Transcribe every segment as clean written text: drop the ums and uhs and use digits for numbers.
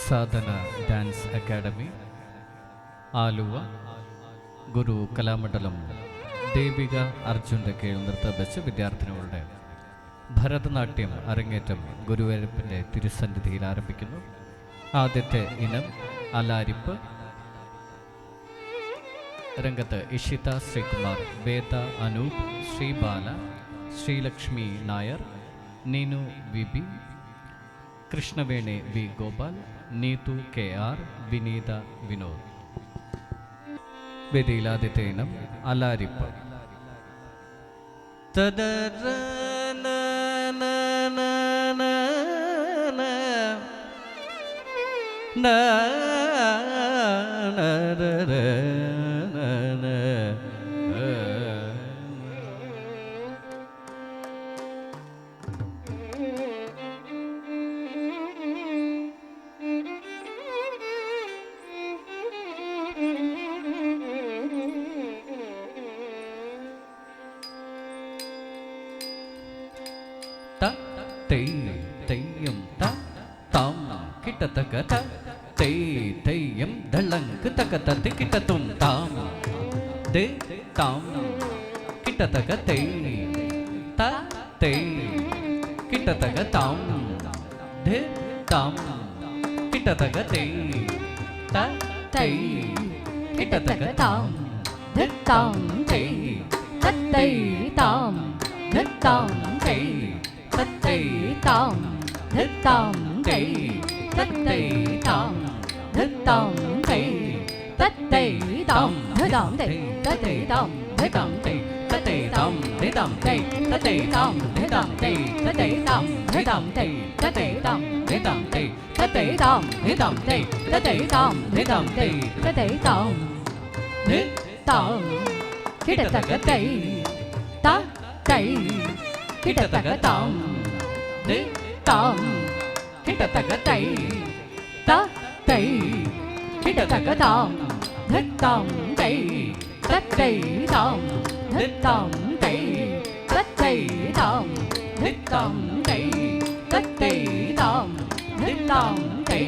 ಸಾಧನ dance academy Aluva ഗുരു കലാമണ്ഡലം ദേവിക അർജുൻ്റെ കീഴിൽ നൃത്തം വിദ്യാർത്ഥിനികളുടെ ഭരതനാട്യം അരങ്ങേറ്റം ഗുരുവായൂരപ്പൻ്റെ തിരുസന്നിധിയിൽ ആരംഭിക്കുന്നു. ആദ്യത്തെ ഇനം അലാരിപ്പ്. രംഗത്ത് Ishita Sreekumar, Veda Anoop, Sreebala, Sreelakshmi Nair, Neenu V B, Krishnaveni V Gopal, Neethu K R, Vineetha Vinod. വേദിയിൽ ആദ്യത്തെ ഇനം അലാരിപ്പ്. തെയ്യം താം കിട്ടത്തക തെയ്യം ദളങ്ക് തകതതി കിട്ടതും താം ദേ താം കിട്ടത്തക തെയ് കിട്ടത്തക താം ദേ താം കിട്ടത്തക തെയ് കിട്ടത്തക താം ദേ താം തെയ് താം ദേ താം തെയ് തത്തൈ താം ധത്താം തൈ തത്തൈ താം ധത്താം തൈ തത്തൈ താം ധതാം തൈ തത്തൈ താം ധതാം തൈ തത്തൈ താം ധതാം തൈ തത്തൈ താം ധതാം തൈ തത്തൈ താം ധതാം തൈ തത്തൈ താം ധതാം തൈ തത്തൈ താം ധതാം തൈ തത്തൈ താം ധതാം തൈ തത്തൈ താം ധതാം കിടതക തൈ തൈ കിടതക താം ദേ താം കിടതക തൈ തൈ കിടതക താം ധത്താം തൈ തത്തൈ താം ധത്താം തൈ തത്തൈ താം ധത്താം തൈ തത്തൈ താം ധത്താം തൈ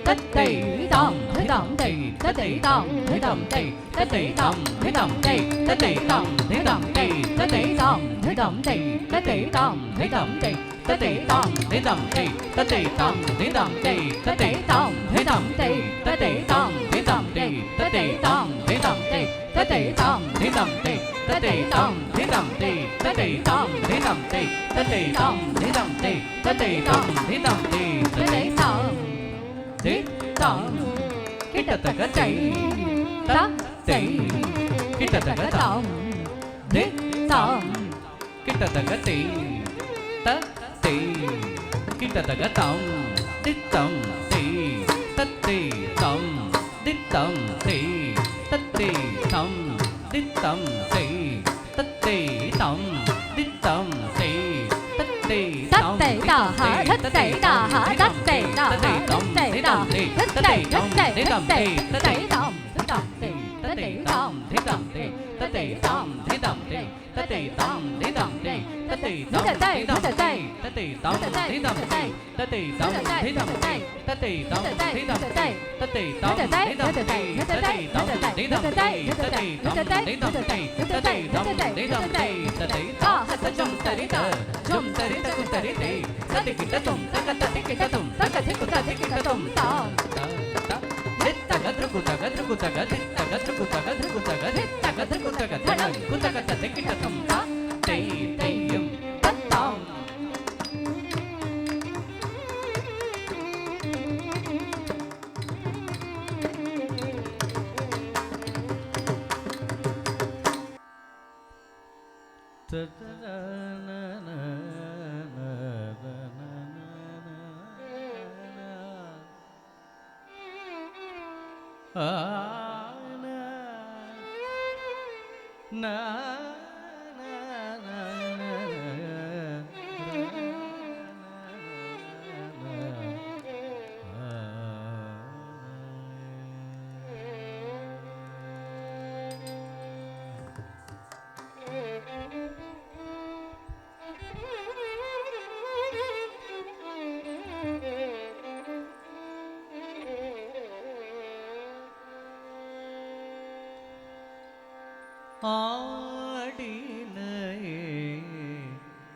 തത്തൈ താം ധതാം തൈ തത്തൈ താം ധതാം തൈ തത്തൈ താം ധതാം തൈ തത്തൈ താം ധതാം തൈ തത്തൈ താം ധതാം തൈ തത്തൈ താം ധതാം തൈ തത്തൈ താം ധതാം തൈ തത്തൈ താം ധതാം തൈ തത്തൈ താം ധതാം തൈ തത്തൈ താം ധതാം തൈ തത്തൈ താം ധതാം തൈ തത്തൈ താം ധതാം തൈ തത്തൈ താം ധതാം തൈ തത്തൈ താം ധതാം തൈ തത്തൈ താം ധതാം തൈ തത്തൈ താം ധതാം തൈ തത്തൈ താം ധതാം കിടതക തൈ തൈ കിടതക താം ധതാം കിടതക തൈ തത്തൈ കിടതക താം ദിത്തം തൈ തത്തൈ താം ദിത്തം തൈ തത്തൈ താം ദിത്തം തൈ തത്തൈ താം ദിത്തം തൈ തത്തൈ താം തത്തൈ താഹ തത്തൈ താഹ തത്തൈ താഹ തത്തൈ താഹ തത്തൈ താം തത്തൈ താം ദിത്തം തൈ തത്തൈ താം ദിത്തം തൈ തത്തൈ താം ദിത്തം തൈ തത്തൈ താം ദിത്തം തൈ തത്തൈ താം ദിത്തം തൈ തത്തൈ താം ദിത്തം തൈ തത്തൈ താം ദിത്തം തൈ തത്തൈ താം ദിത്തം തൈ തത്തൈ താം ദിത്തം തൈ തത്തൈ താം ദിത്തം തൈ തത്തൈ താം ദിത്തം തൈ തത്തൈ താം ദിത്തം തൈ തത്തൈ താഹ തജം തരിത ജം തരിത കുതരിതൈ തതി കിടതും തക തതി കിടതും തക തികു തതി കിടതും താം ദിത്തക ദ്രുകുതക ദ്രുകുതക ദിത്തക ദ്രുകുതക ദ്രുകുതക ദിത്തക ദ്രുകുതക ധനം കുതക തതി കിടതും താ തൈ തൈയം തത്താം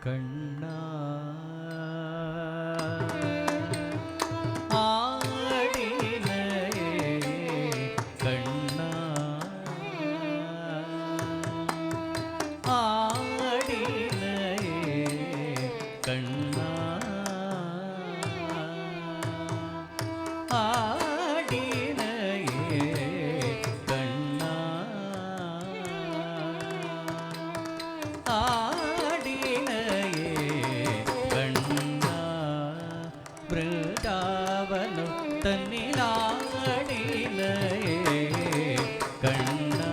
கண்ணா ஆடினையே கண்ணா ஆடினையே கண்ணா ஆடினையே கண்ணா ஆடினையே கண்ணா பிருந்தாவனம் தன்னிலாடினையே கண்ணா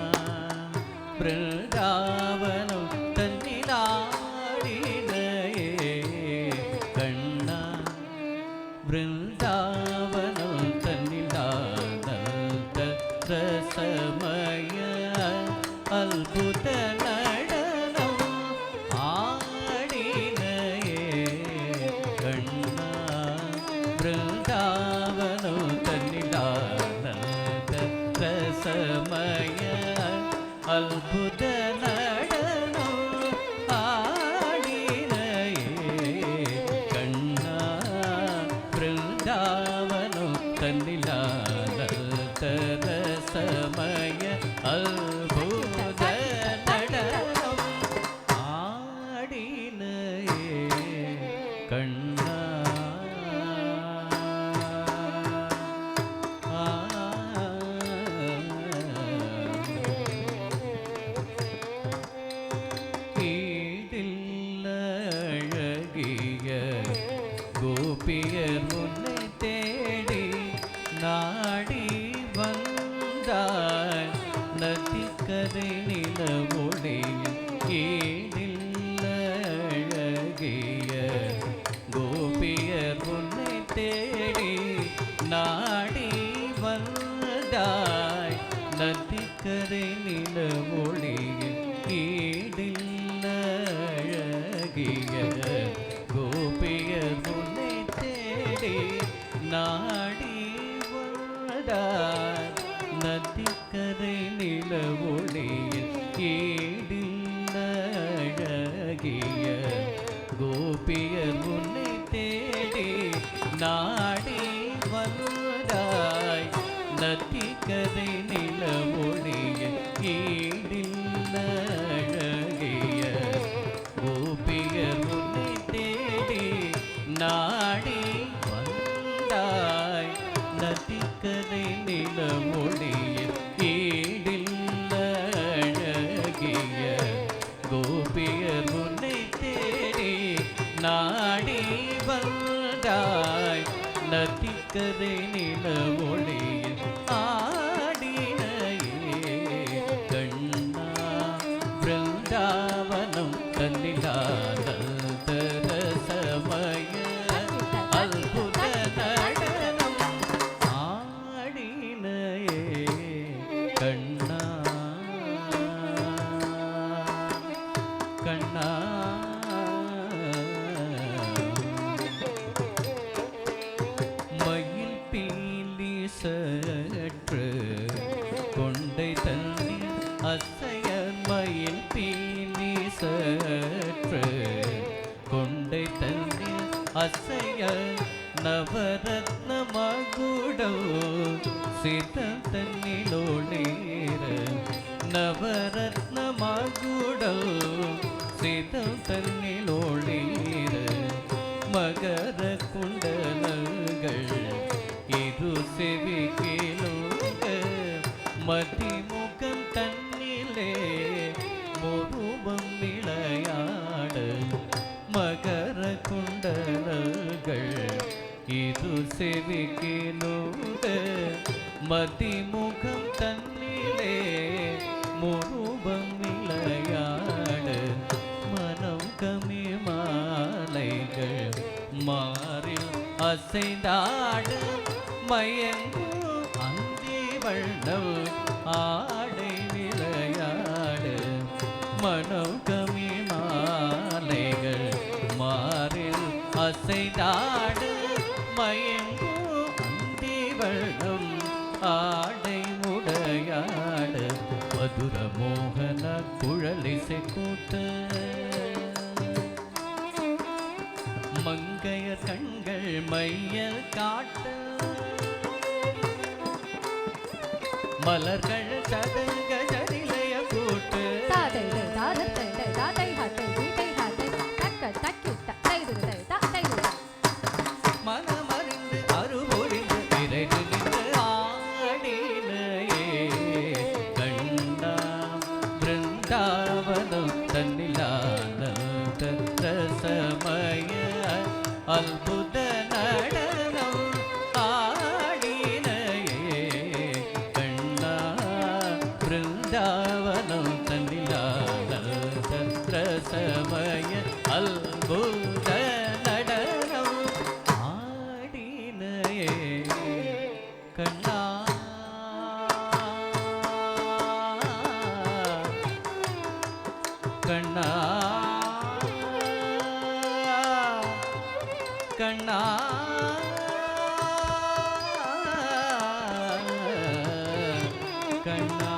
பிருந்தாவனம் தன்னிலாடினையே கண்ணா பிருந்தாவனம் தன்னிலாத ரசமய அல்புத நடனம் ஆடினையே கண்ணா பிருந்தாவனம் தன்னிலாத ரசமய அல்புத நடனம் ஆடினையே கண்ணா பிருந்தாவனம் தன்னிலாத ரசமய அல்புத நடனம் ஆடினையே கண்ணா ஈடில்ல அழகிய கோபியர் உன்னை தேடி நாடி வந்தாய் நதிக்கரை நிலவொளியில் ஈடில்ல அழகிய கோபியர் உன்னை தேடி நாடி வந்தாய் நதிக்கரை நிலவொளியில் ஈடில்ல அழகிய கோபியர் உன்னை தேடி நாடி வந்தாய் நதிக்கரை நிலவொளியில் ஈடில்ல அழகிய கோபியர் உன்னை தேடி நாடி வந்தாய் நதிக்கரை நிலவொளியில் ஈடில்ல அழகிய கோபியர் உன்னை தேடி நாடி வந்தாய் நதிக்கரை நிலவொளியில் ஈடில்ல அழகிய கோபியர் உன்னை தேடி நாடி வந்தாய் நதிக்கரை நிலவொளியில் ஆடினையே கண்ணா பிருந்தாவனம் தன்னிலாத ரசமய அல்புத நடனம் ஆடினையே கண்ணா கண்ணா மயில் பீலி சற்று கொண்டை தண்ணீர் அசைய மயில் பீலி சற்று கொண்டை தண்ணீர் அசைய நவரத்ன மகுடம் சித தன்னிலோளீர நவரத்ன மகுடம் சித தன்னிலோளீர மகர குண்டலங்கள் இரு செவிகிலோக மதிமுகம் தன்னிலே முருவம் விளையாட மகர குண்டலங்கள் இரு செவிகிலோக மதிமுகம் தன்னிலே முருவம் விளையாட மனம் கமி மாலைகள் மாறில் அசைந்தாடு மயங்கு அந்தி வண்ணம் ஆடை விளையாடு மனம் கமி மாலைகள் மாறில் அசைந்தாடு மயங்கு அந்தி வண்ணம் ஆடை உடையாடு மதுர மோகன குழலிசை கூட்ட மங்கையர் கண்கள் மையல் காட்ட மலர்கள் சதங்க ஜடிலைய கூட்டு மனமறிந்து அருபொறிந்து விரைந்து நின்று ஆடினையே கண்ணா பிருந்தாவனம் தன்னிலானந்த ரசமய அல்புத நடனம் ஆடினையே கண்ணா பிருந்தாவனம் தன்னிலானந்த ரசமய அல்புத நடனம் ஆடினையே கண்ணா கண்ணா கண்ணா கண்ணா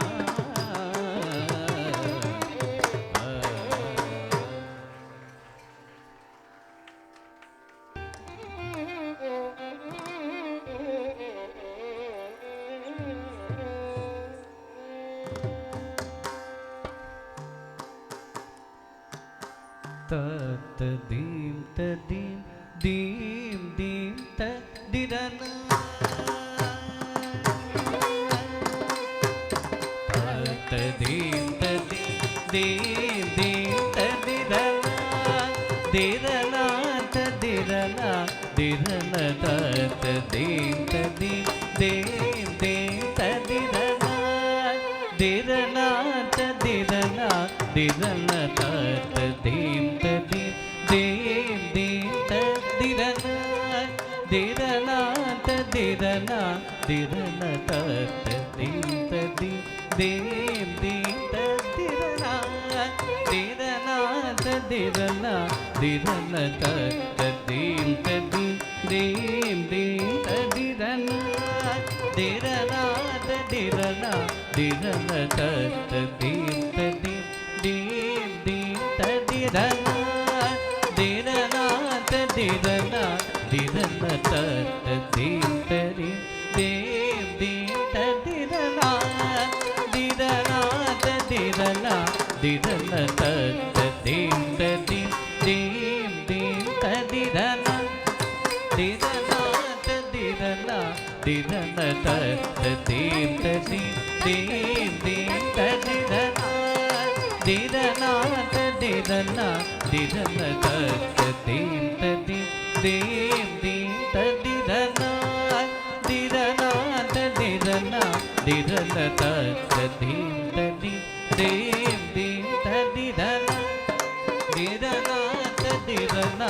தீம் தீம் தீம் தீம் தீரன தீம் தீம் தீம் தீரன திரன திரன திரன தீம் தீம் தீம் தீம் திரன திரன திரன திரன தீம் தீம் தீம் தீம் திரன திரன திரன திரன தீம் தீம் தீம் தீம் திரன திரன திரன திரன தீம் தீம் தீம் தீம் திரன திரன திரன திரன தீம் தீம் தீம் தீம் திரன திரன திரன திரன தீம் தீம் தீம் தீம் திரன திரன திரன திரன தீம் தீம் தீம் தீம் திரன திரன திரன திரன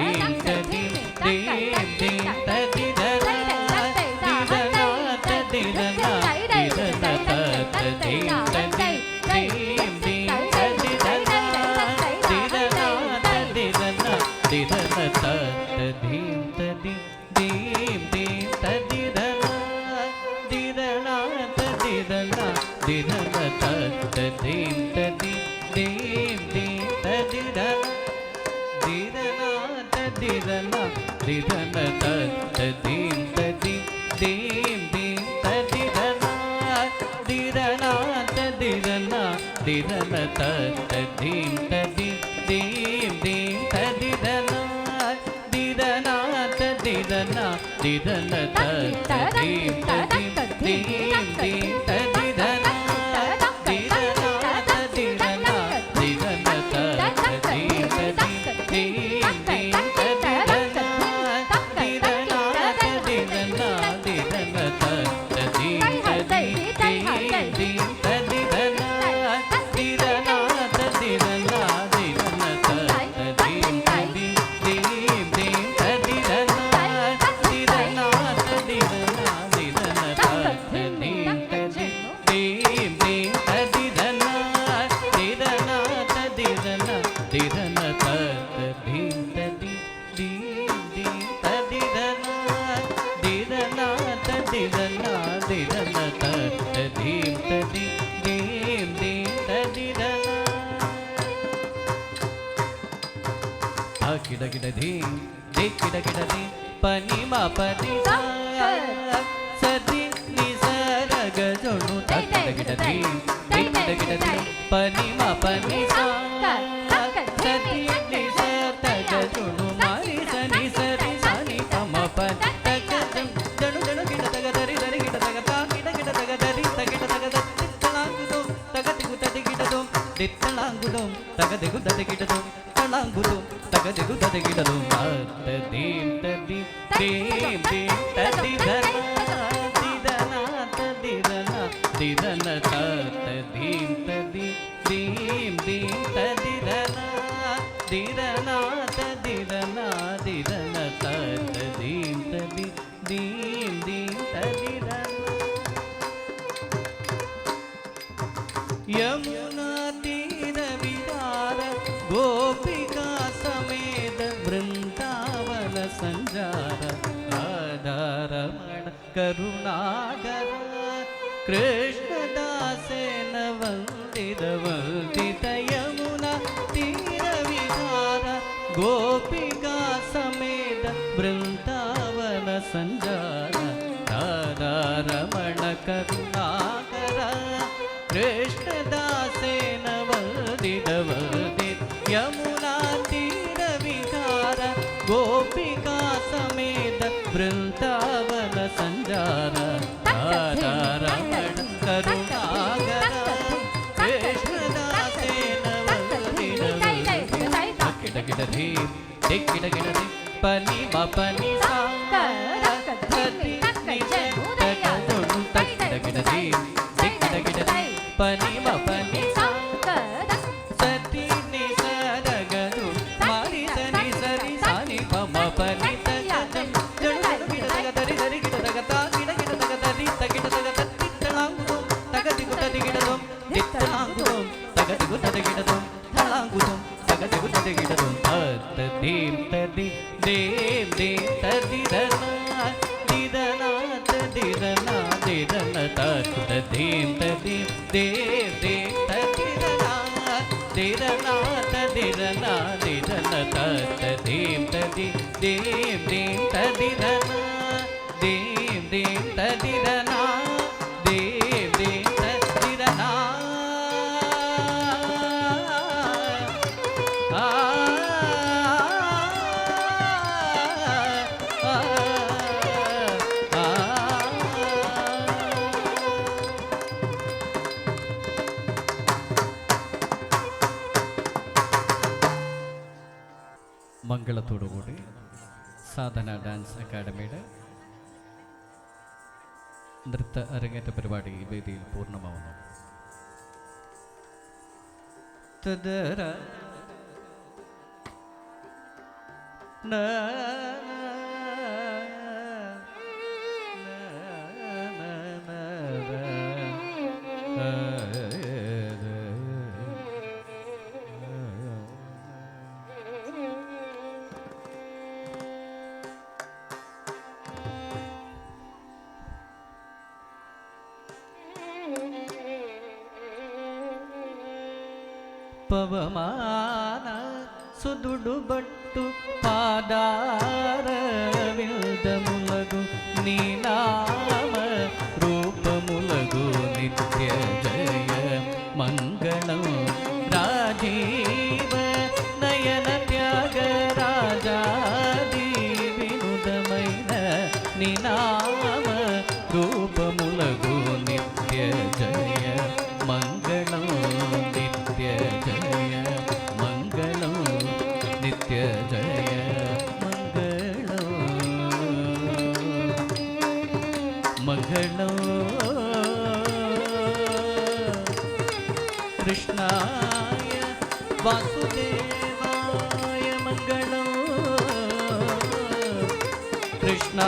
தீம் தீம் தீம் தீம் திரன திரன திரன திரன தீம் தீம் தீம் தீம் திரன திரன திரன திரன தீம் தீம் தீம் தீம் திரன திரன திரன திரன தீம் Did ದಿರನ ದಿರನ ತತ್ತ ದೀಂ ತದಿ ದೀಂ ದೀಂ ತದಿರನ ಗಿಡ ಗಿಡ ಧೀಂ ದೇ ಗಿಡ ಗಿಡ ಧೀ ಪನಿ ಮ ಪದಿ ಸದಿ ನಿ ಸರ ಗಜೊಣು ಗಿಡ ಗಿಡ ಧೀಂ ದೇ ಗಿಡ ಗಿಡ ಧೀ ಪನಿ ಮ ಪನಿ ಸದಿ ನಿ ಸರ ಗಜೊಣು ಮಾರಿ ಸನಿ ಸರಿ ಸನಿ ಪಮ ಪನಿ ತಗಜಂ ಜಣು ಜಣು ಗಿಡ ತಗ ದರಿ ದರಿ ಗಿಡ ತಗ ತಾ ಗಿಡ ಗಿಡ ತಗ ದರಿ ತಗಿಡ ತಗ ದಿತ್ತಳಾಂಗುದು ತಗದಿಗು ತದಿ ಗಿಡದು ದಿತ್ತಳಾಂಗುದು ತಗದಿಗು ತದಿ ಗಿಡದು ತಳಾಂಗುದು ತಗದಿಗು ತದಿ ಗಿಡದು ಮಾತ ದೀಂ ತದಿ ದೀಂ ದೀಂ ತದಿ ಧನ ದಿದನ ತದಿರನ ದಿದನ ತಾತ ದೀಂ ತದಿ ದೀಂ ದೀಂ ತದಿರನ ದಿರನ ತದಿರನ ದಿರನ ತಾತ ದೀಂ ತದಿ ದೀಂ ದೀಂ ತದಿರನ ಯಮುನಾ ತೀರ ವಿಹಾರ ಗೋಪಿಕಾ ಸಮೇತ ವೃಂದಾವನ ಸಂಜಾರ ರಾಧಾರಮಣ ಕರುಣಾಕರ ಕೃಷ್ಣದಾಸೇನ ವಂದಿತ ವಂದಿತ ಯಮುನಾ ತೀರ ವಿಹಾರ ಗೋಪಿಕಾ ಸಮೇತ ವೃಂದಾವನ ಸಂಜಾರ ರಾಧಾರಮಣ ಕರುಣಾಕರ ಕೃಷ್ಣದಾಸೇನ ವಂದಿತ ವಂದಿತ ಯಮುನಾ ತೀರ ವಿಹಾರ ಗೋಪಿಕಾ ಸಮೇತ ಬೃಂದಾವನ ಸಂಜಾರ ರಾಧಾರಮಣ ಕರುಣಾಕರ ಕೃಷ್ಣದಾಸೇನ ವಂದಿತ ವಂದಿತ ಗಿಡ ಗಿಡ ಧೀ ಗಿಡ ಗಿಡ ಧೀ ಪನಿ ಮ ಪನಿ ಸಾ ಸತಿ ನಿ ತಗ ಜೊಣು ಗಿಡ ಗಿಡ ಧೀ ಗಿಡ ಗಿಡ ಧೀ ಪನಿ ಮ ಪನಿ ಸಾ ಸತಿ ನಿ ಸರಗದು ಮಾರಿ ಸನಿ ಸರಿ ಸಾನಿ ಪಮ ಪನಿ ತಗಜಂ ಜಣು ಗಿಡ ತಗ ದರಿ ದರಿ ಗಿಡ ತಗ ತಾ ಗಿಡ ಗಿಡ ತಗ ದರಿ ತಗಿಡ ತಗ ತಿತ್ತಳಾಂಗುದು ತಗದಿಗು ತದಿ ಗಿಡದು ತಿತ್ತಳಾಂಗುದು ತಗದಿಗು ತದಿ ಗಿಡದು ತಳಾಂಗುದು ತಗದಿಗು ತದಿ ಗಿಡದು ತತ್ತ ದೀಂ ತದಿ ದೇಂ ದೇಂ ತದಿರನ ದಿರನ ತದಿರನ ದಿರನ ತತ್ತ ದೀಂ ತದಿ ದೇಂ ದೇಂ ತದಿರನ ದಿರನ ತದಿರನ ದಿರನ ತತ್ತ ದೀಂ ತದಿ ದೇಂ ದೇಂ ತದಿರನ ದೇಂ ದೇಂ ತದಿರನ ದೇಂ ದೇಂ ತದಿರನ മംഗളത്തോടുകൂടി സാധന ഡാൻസ് അക്കാഡമിയുടെ നൃത്ത അരങ്ങേറ്റ പരിപാടി വേദിയിൽ പൂർണ്ണമാവുന്നു. തദര ಪವಮಾನ ಸುದುಡು ಬಟ್ಟು ಪಾದಾರವಿಲ್ದ ಮುಲಗು ನೀನಾಮ ರೂಪ ಮುಲಗು ನಿತ್ಯ ಜಯ ಮಂಗಳಂ ರಾಜೀವ ನಯನ ತ್ಯಾಗ ರಾಜಾದಿ ವಿನುದಮೈನ ನೀನಾಮ ರೂಪ ಮುಲಗು ನಿತ್ಯ ಜಯ ಮಂಗಳಂ ನಿತ್ಯ ಜಯ ಮಂಗಳಂ ನಿತ್ಯ ಜಯ ಮಂಗಳಂ ಮಂಗಳಂ ಕೃಷ್ಣಾಯ ವಾಸುದೇವಾಯ ಮಂಗಳಂ ಕೃಷ್ಣ